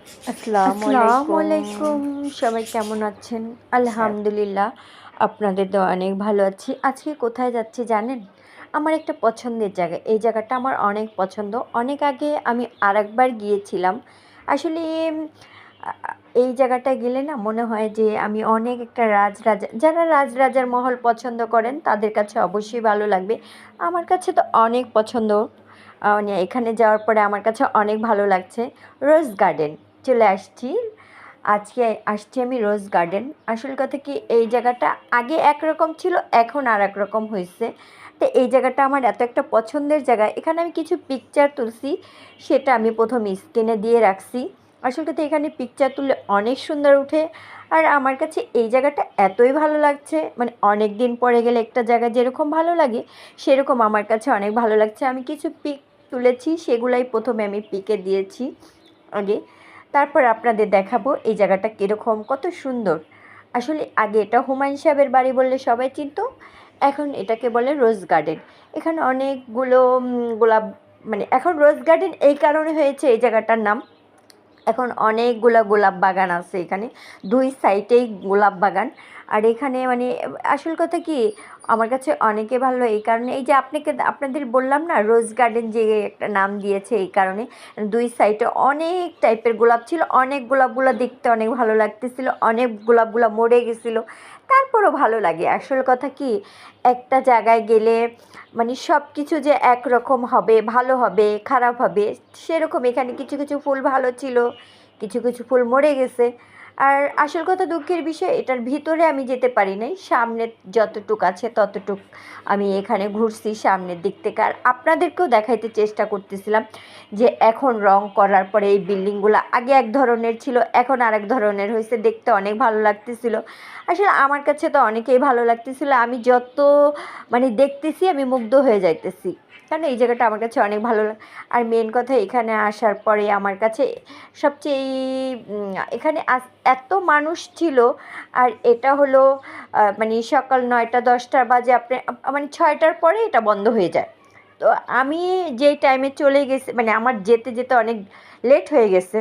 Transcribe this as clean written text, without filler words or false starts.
আসসালামু আসসালামু আলাইকুম। আলাইকুম। সবাই কেমন আছেন? হ্যাঁ, আলহামদুলিল্লাহ, আপনাদের দোয়ায় অনেক ভালো আছি। আজকে কোথায় যাচ্ছি জানেন? আমার একটা পছন্দের জায়গা। এই জায়গাটা আমার অনেক পছন্দ। অনেক আগে আমি আরেকবার গিয়েছিলাম। আসলে আ আ এই জায়গাটায় গেলে না মনে হয় যে আমি অনেক একটা রাজরাজা, যারা রাজরাজার মহল পছন্দ করেন তাদের কাছে অবশ্যই ভালো লাগবে। আমার কাছে তো অনেক পছন্দ। মানে এখানে যাওয়ার পরে আমার কাছে অনেক ভালো লাগছে। রোজ গার্ডেন চলে আসছি। আজকে আসছি আমি রোজ গার্ডেন। আসল কথা কি, এই জায়গাটা আগে একরকম ছিল, এখন আর এক রকম হয়েছে। তো এই জায়গাটা আমার এত একটা পছন্দের জায়গা, এখানে আমি কিছু পিকচার তুলছি, সেটা আমি প্রথম স্ক্রিনে দিয়ে রাখছি। আসল কথা, এখানে পিকচার তুললে অনেক সুন্দর উঠে। আর আমার কাছে এই জায়গাটা এতই ভালো লাগছে, মানে অনেক দিন পরে গেলে একটা জায়গা যেরকম ভালো লাগে, সেরকম আমার কাছে অনেক ভালো লাগছে। আমি কিছু পিক তুলেছি, সেগুলাই প্রথমে আমি পিকে দিয়েছি আগে। তারপর আপনাদের দেখাবো এই জায়গাটা কীরকম, কত সুন্দর। আসলে আগে এটা হুমায়ুন সাহেবের বাড়ি বললে সবাই চিনতো, এখন এটাকে বলে রোজ গার্ডেন। এখানে অনেকগুলো গোলাপ, মানে এখন রোজ গার্ডেন এই কারণে হয়েছে এই জায়গাটার নাম। এখন অনেকগুলা গোলাপ বাগান আছে এখানে, দুই সাইডেই গোলাপ বাগান। আর এখানে মানে আসল কথা কি, আমার কাছে অনেকে ভালো এই কারণে, এই যে আপনাদের বললাম না রোজ গার্ডেন যে একটা নাম দিয়েছে এই কারণে। দুই সাইডে অনেক টাইপের গোলাপ ছিল, অনেক গোলাপগুলো দেখতে অনেক ভালো লাগতেছিল, অনেক গোলাপগুলো মরে গেছিলো, তারপরও ভালো লাগে। আসল কথা কি, একটা জায়গায় গেলে মানে সব কিছু যে একরকম হবে, ভালো হবে, খারাপ হবে, সেরকম এখানে কিছু কিছু ফুল ভালো ছিল, কিছু কিছু ফুল মরে গেছে। আর আসল কথা দুঃখের বিষয়, এটার ভিতরে আমি যেতে পারি নাই, সামনে যতটুক আছে ততটুক আমি এখানে ঘুরছি সামনের দিক থেকে। আর আপনাদেরকেও দেখাইতে চেষ্টা করতেছিলাম যে এখন রং করার পরে এই বিল্ডিংগুলো আগে এক ধরনের ছিল, এখন আরেক ধরনের হয়েছে, দেখতে অনেক ভালো লাগতেছিল। আসলে আমার কাছে তো অনেকেই ভালো লাগতেছিল, আমি যত মানে দেখতেছি আমি মুগ্ধ হয়ে যাইতেছি, কারণ এই জায়গাটা আমার কাছে অনেক ভালো আর মেন কথা, এখানে আসার পরে আমার কাছে সবচেয়ে এখানে এত মানুষ ছিল। আর এটা হলো মানে সকাল 9টা 10টা বাজে, আপনি মানে 6টার পরে এটা বন্ধ হয়ে যায়। তো আমি যেই টাইমে চলে গেছি, মানে আমার যেতে যেতে অনেক লেট হয়ে গেছে,